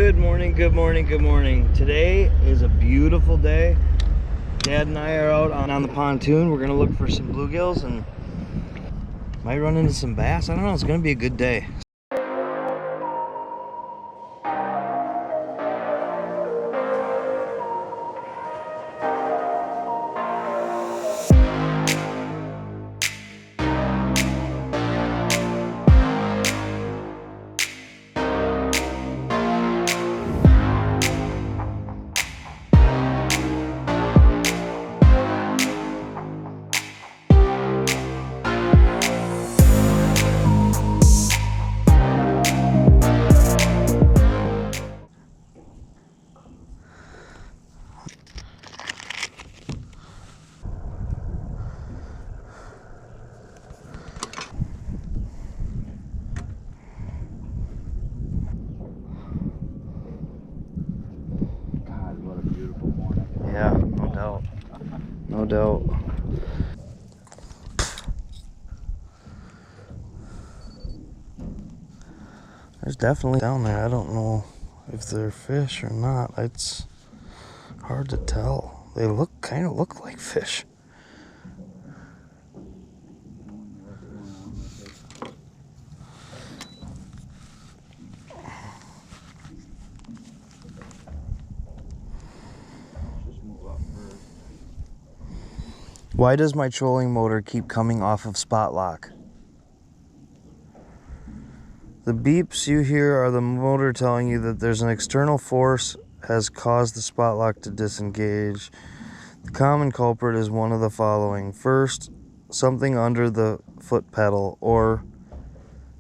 Good morning, good morning, good morning. Today is a beautiful day. Dad and I are out on the pontoon. We're gonna look for some bluegills and might run into some bass. I don't know, it's gonna be a good day. Yeah, no doubt. No doubt. There's definitely down there. I don't know if they're fish or not. It's hard to tell. They kind of look like fish. Why does my trolling motor keep coming off of spot lock? The beeps you hear are the motor telling you that there's an external force has caused the spot lock to disengage. The common culprit is one of the following. First, something under the foot pedal or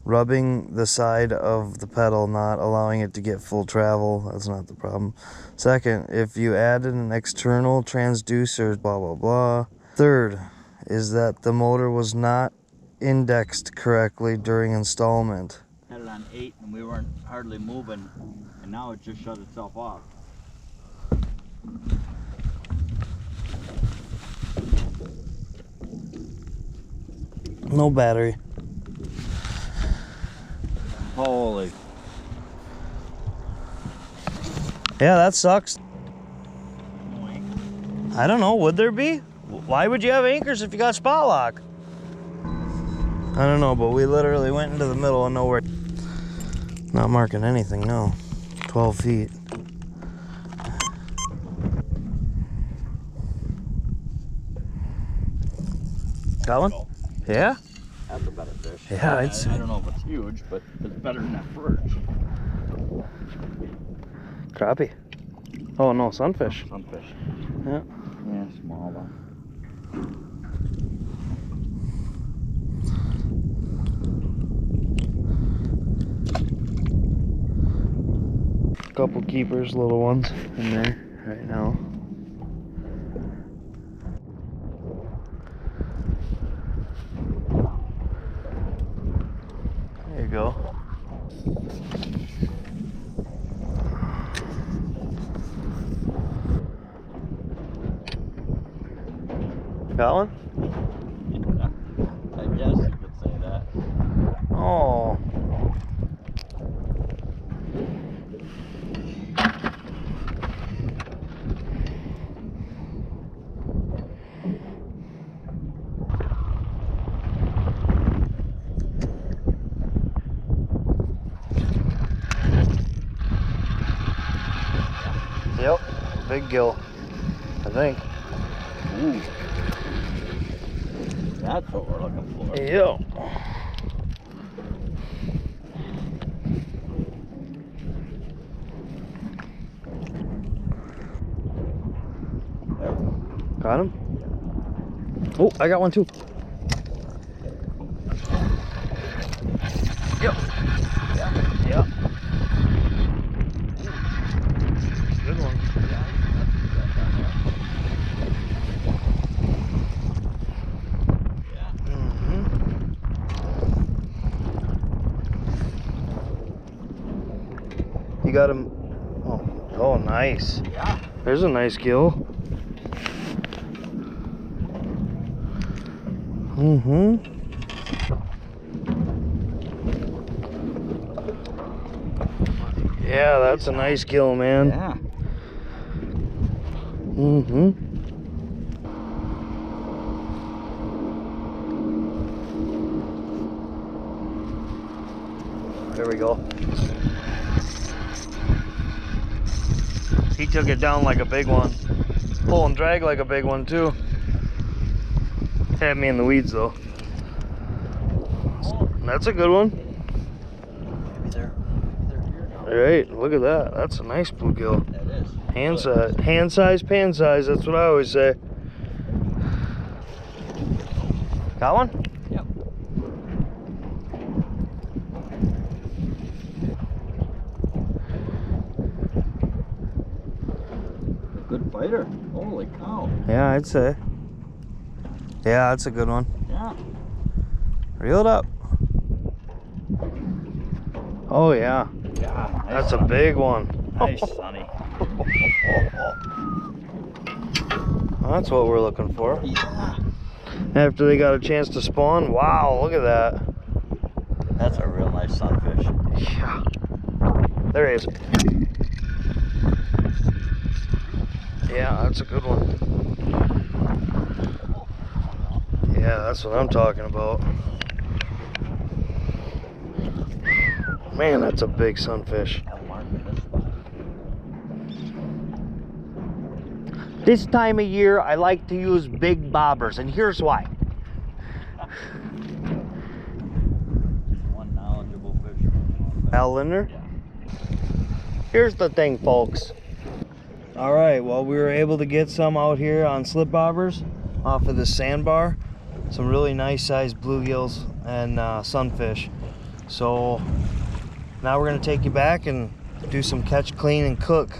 rubbing the side of the pedal, not allowing it to get full travel. That's not the problem. Second, if you added an external transducer, blah, blah, blah. Third is that the motor was not indexed correctly during installment. Had it on 8 and we weren't hardly moving, and now it just shut itself off. No battery. Holy. Yeah, that sucks. I don't know, would there be? Why would you have anchors if you got spot lock? I don't know, but we literally went into the middle of nowhere. Not marking anything, no. 12 feet. Got one? Yeah? That's a better fish. Yeah, I'd say. I don't know if it's huge, but it's better than that perch. Crappie. Oh no, sunfish. Sunfish. Yeah. Yeah, small though. Couple keepers, little ones in there right now. There you go. Got one? I guess you could say that. Oh. Yep, big gill, I think. Ooh. That's what we're looking for. Yep. Got him? Oh, I got one too. Yep. Yeah. Yep. Good one. You got him. Oh, nice. Yeah. There's a nice gill. Yeah, that's a nice gill, man. Yeah. Mm-hmm. There we go. He took it down like a big one. Pull and drag like a big one too. Had me in the weeds though. That's a good one. Maybe they're here now. All right, look at that. That's a nice bluegill. That is. Hand size, pan size. That's what I always say. Got one? Yep. Good fighter. Holy cow. Yeah, I'd say. Yeah, that's a good one. Yeah. Reel it up. Oh yeah, Yeah. Nice, that's a Sonny. big one. Nice, Sonny. That's what we're looking for. Yeah. After they got a chance to spawn, wow, look at that. That's a real nice sunfish. Yeah. There he is. Yeah, that's a good one. Yeah, that's what I'm talking about. Man, that's a big sunfish. This time of year, I like to use big bobbers, and here's why. One knowledgeable fisherman. Al Linder? Yeah. Here's the thing, folks. All right, well, we were able to get some out here on slip bobbers off of the sandbar. Some really nice sized bluegills and sunfish. So now we're gonna take you back and do some catch, clean, and cook.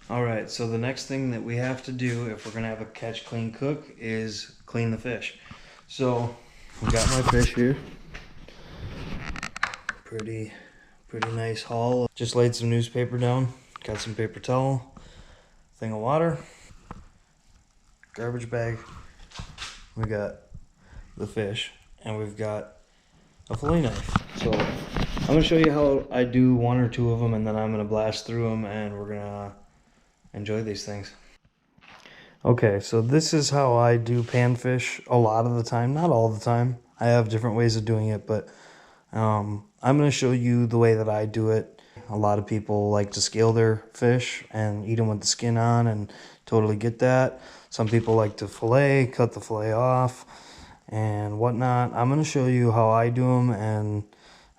All right, so the next thing that we have to do if we're gonna have a catch, clean, cook is clean the fish. So I've got my fish here. Pretty nice haul. Just laid some newspaper down, got some paper towel, thing of water, garbage bag. We got the fish, and we've got a fillet knife. So I'm gonna show you how I do one or two of them, and then I'm gonna blast through them, and we're gonna enjoy these things. Okay, so this is how I do panfish a lot of the time, not all the time. I have different ways of doing it, but I'm going to show you the way that I do it. A lot of people like to scale their fish and eat them with the skin on, and totally get that. Some people like to fillet, cut the fillet off and whatnot. I'm going to show you how I do them, and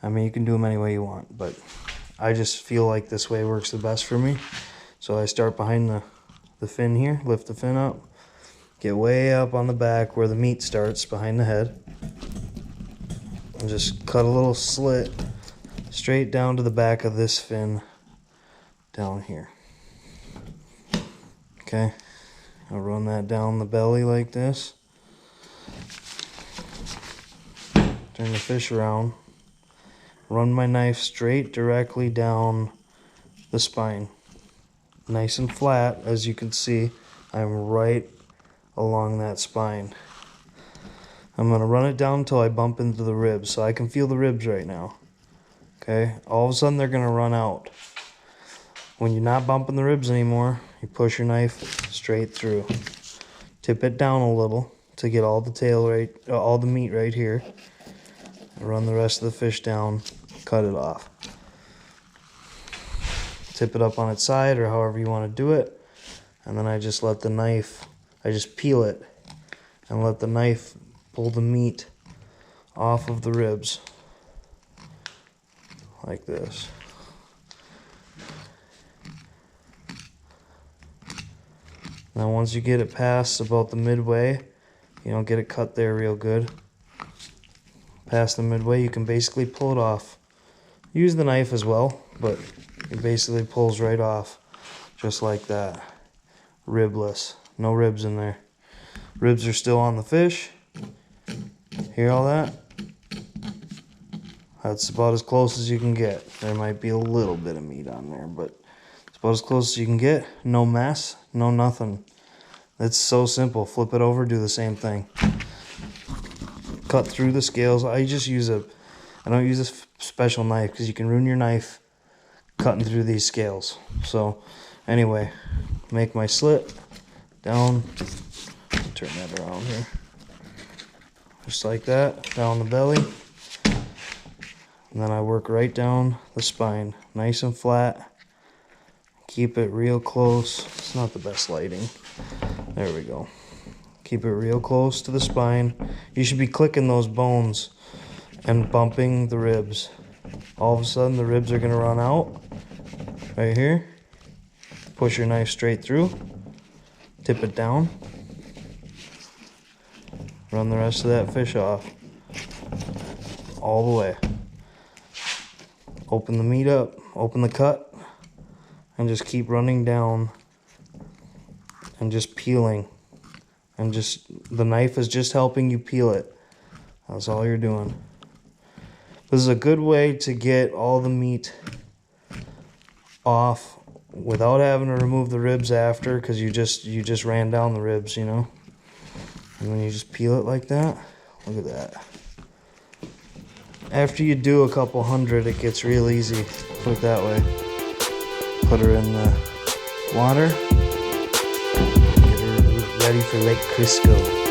I mean, you can do them any way you want, but I just feel like this way works the best for me. So I start behind the fin here, lift the fin up, get way up on the back where the meat starts behind the head, and just cut a little slit straight down to the back of this fin down here. Okay, I'll run that down the belly like this. Turn the fish around, run my knife straight directly down the spine. Nice and flat, as you can see, I'm right along that spine. I'm going to run it down until I bump into the ribs, so I can feel the ribs right now. Okay, all of a sudden they're going to run out. When you're not bumping the ribs anymore, you push your knife straight through. Tip it down a little to get all the tail right, all the meat right here. Run the rest of the fish down, cut it off. Tip it up on its side, or however you want to do it, and then I just let the knife, I just peel it and let the knife pull the meat off of the ribs like this. Now once you get it past about the midway, you don't get it cut there real good, past the midway, you can basically pull it off. Use the knife as well, but it basically pulls right off just like that. Ribless, no ribs in there. Ribs are still on the fish. Hear all that? That's about as close as you can get. There might be a little bit of meat on there, but it's about as close as you can get. No mess, no nothing. It's so simple. Flip it over, do the same thing. Cut through the scales. I just use a I don't use a special knife because you can ruin your knife cutting through these scales. So anyway, make my slit down, turn that around here, just like that, down the belly, and then I work right down the spine, nice and flat. Keep it real close. It's not the best lighting. There we go. Keep it real close to the spine. You should be clicking those bones and bumping the ribs. All of a sudden the ribs are going to run out right here. Push your knife straight through. Tip it down. Run the rest of that fish off. All the way. Open the meat up. Open the cut. And just keep running down and just peeling. And just, the knife is just helping you peel it. That's all you're doing. This is a good way to get all the meat off without having to remove the ribs after, because you just ran down the ribs, you know. And when you just peel it like that, look at that. After you do a couple hundred, it gets real easy. Put it that way. Put her in the water. Get her ready for Lake Crisco.